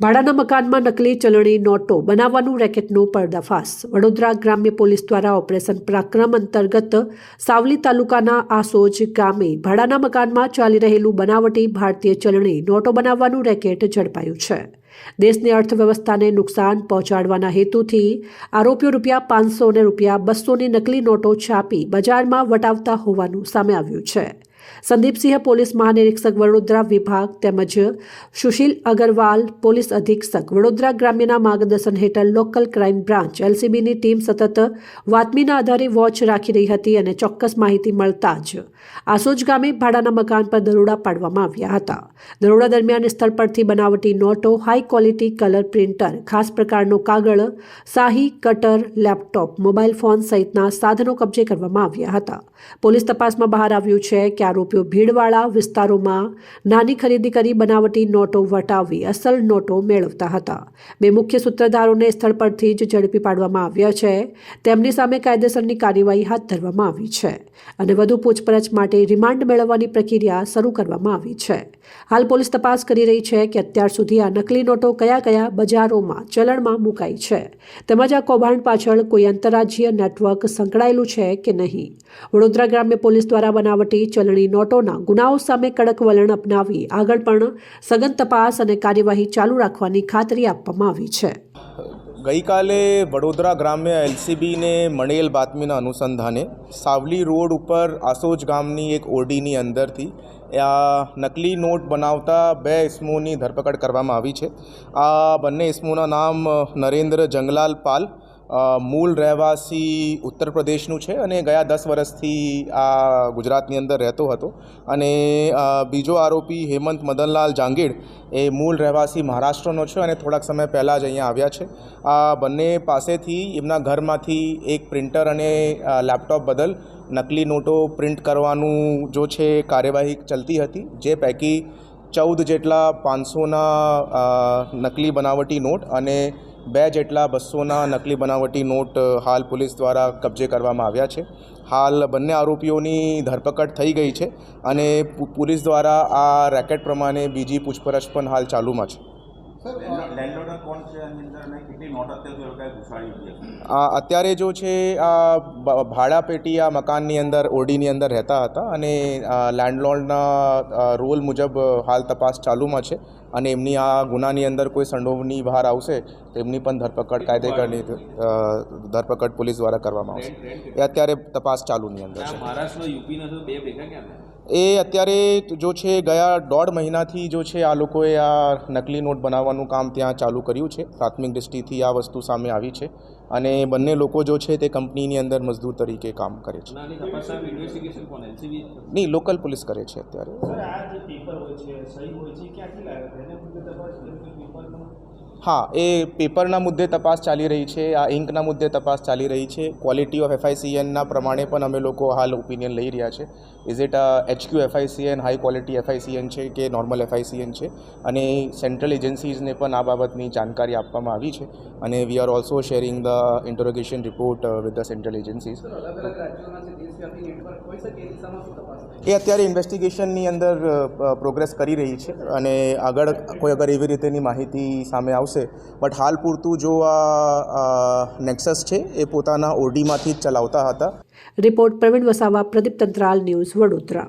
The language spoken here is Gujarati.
ભાડાના મકાનમાં નકલી ચલણી નોટો બનાવવાનું રેકેટનો પર્દાફાશ. વડોદરા ગ્રામ્ય પોલીસ દ્વારા ઓપરેશન પરાક્રમ અંતર્ગત સાવલી તાલુકાના આસોજ ગામે ભાડાના મકાનમાં ચાલી રહેલું બનાવટી ભારતીય ચલણી નોટો બનાવવાનું રેકેટ ઝડપાયું છે. દેશની અર્થવ્યવસ્થાને નુકસાન પહોંચાડવાના હેતુથી આરોપીઓ ₹500 અને ₹200ની નકલી નોટો છાપી બજારમાં વટાવતા હોવાનું સામે આવ્યું છે. સંદીપસિંહ પોલીસ મહાનિરીક્ષક વડોદરા વિભાગ તેમજ સુશીલ અગરવાલ પોલીસ અધિક્ષક વડોદરા ગ્રામ્યના માર્ગદર્શન હેઠળ લોકલ ક્રાઇમ બ્રાન્ચ LCBની ટીમ સતત બાતમીના આધારે વોચ રાખી રહી હતી અને ચોક્કસ માહિતી મળતા જ આસોજ ગામે ભાડાના મકાન પર દરોડા પાડવામાં આવ્યા હતા. દરોડા દરમિયાન સ્થળ પરથી બનાવટી નોટો, હાઈ ક્વોલિટી કલર પ્રિન્ટર, ખાસ પ્રકારનો કાગળ, શાહી કટર, લેપટોપ, મોબાઈલ ફોન સહિતના સાધનો કબજે કરવામાં આવ્યા હતા. પોલીસ તપાસમાં બહાર આવ્યું છે કે આરોપીઓ ભીડવાળા વિસ્તારોમાં નાની ખરીદી કરી બનાવટી નોટો વટાવી અસલ નોટો મેળવતા હતા. બે મુખ્ય સૂત્રધારોને સ્થળ પરથી જ ઝડપી પાડવામાં આવ્યા છે. તેમની સામે કાયદેસરની કાર્યવાહી હાથ ધરવામાં આવી છે અને વધુ પૂછપરછ માટે રિમાન્ડ મેળવવાની પ્રક્રિયા શરૂ કરવામાં આવી છે. હાલ પોલીસ તપાસ કરી રહી છે કે અત્યાર સુધી આ નકલી નોટો કયા કયા બજારોમાં ચલણમાં મુકાઈ છે તેમજ આ કૌભાંડ પાછળ કોઈ આંતરરાજ્ય નેટવર્ક સંકળાયેલું છે કે નહીં. વડોદરા ગ્રામ્ય પોલીસ દ્વારા બનાવટી ચલણી નોટોના ગુનાઓ સામે કડક વલણ અપનાવી આગળ પણ સઘન તપાસ અને કાર્યવાહી ચાલુ રાખવાની ખાતરી આપવામાં આવી છે. ગઈકાલે વડોદરા ગ્રામ્ય LCBને મળેલ બાતમીના અનુસંધાને સાવલી રોડ ઉપર આસોજ ગામની એક ઓરડીની અંદરથી નકલી નોટ બનાવતા 2 ઇસમોની ધરપકડ કરવામાં આવી છે. આ બંને ઇસમોના નામ નરેન્દ્ર જંગલાલ પાલ, મૂળ રહેવાસી ઉત્તર પ્રદેશનું છે અને ગયા 10 વર્ષથી આ ગુજરાતની અંદર રહેતો હતો. અને બીજો આરોપી હેમંત મદનલાલ જાંગીડ એ મૂળ રહેવાસી મહારાષ્ટ્રનો છે અને થોડાક સમય પહેલાં જ અહીંયા આવ્યા છે. આ બંને પાસેથી એમના ઘરમાંથી એક પ્રિન્ટર અને લેપટોપ બદલ નકલી નોટો પ્રિન્ટ કરવાનું જો છે કાર્યવાહી ચાલતી હતી, જે પૈકી 14 જેટલા 500ના નકલી બનાવટી નોટ અને 2 જેટલા 200ના નકલી બનાવટી નોટ હાલ પોલીસ દ્વારા કબજે કરવામાં આવ્યા છે. હાલ બંને આરોપીઓની ધરપકડ થઈ ગઈ છે અને પોલીસ દ્વારા આ રેકેટ પ્રમાણે બીજી પૂછપરછ પણ હાલ ચાલુમાં છે. અત્યારે જો છે આ ભાડા પેટી આ મકાનની અંદર ઓરડીની અંદર રહેતા હતા અને લેન્ડલોર્ડના રૂલ મુજબ હાલ તપાસ ચાલુમાં છે અને એમની આ ગુનાની અંદર કોઈ સંડોવણી બહાર આવશે તો એમની પણ ધરપકડ કાયદેસરની ધરપકડ પોલીસ દ્વારા કરવામાં આવશે. એ અત્યારે તપાસ ચાલુની અંદર છે. એ અત્યારે જો છે ગયા 1.5 મહિનાથી જો છે આ લોકોએ આ નકલી નોટ બનાવવાનું કામ ત્યાં ચાલુ કર્યું છે. પ્રાથમિક દૃષ્ટિથી આ વસ્તુ સામે આવી છે અને બંને લોકો જો છે તે કંપનીની અંદર મજદૂર તરીકે કામ કરે છે. નહીં, લોકલ પોલીસ કરે છે અત્યારે. હા, એ પેપરના મુદ્દે તપાસ ચાલી રહી છે, આ ઇંકના મુદ્દે તપાસ ચાલી રહી છે. ક્વોલિટી ઓફ FICNના પ્રમાણે પણ અમે લોકો હાલ ઓપિનિયન લઈ રહ્યા છે. Is it HQ FICN, high quality FICN છે કે નોર્મલ FICN છે, અને સેન્ટ્રલ એજન્સીઝને પણ આ બાબતની જાણકારી આપવામાં આવી છે અને we are also sharing the interrogation report with the central agencies. એ અત્યારે ઇન્વેસ્ટિગેશનની અંદર પ્રોગ્રેસ કરી રહી છે અને આગળ કોઈ અગર એવી રીતેની માહિતી સામે આવશે, બટ હાલ પૂરતું જો આ નેક્સસ છે એ પોતાના ઓરડીમાંથી જ ચલાવતા હતા. Report Pravin Vasava, Pradeep Tantral, news, Vadodara.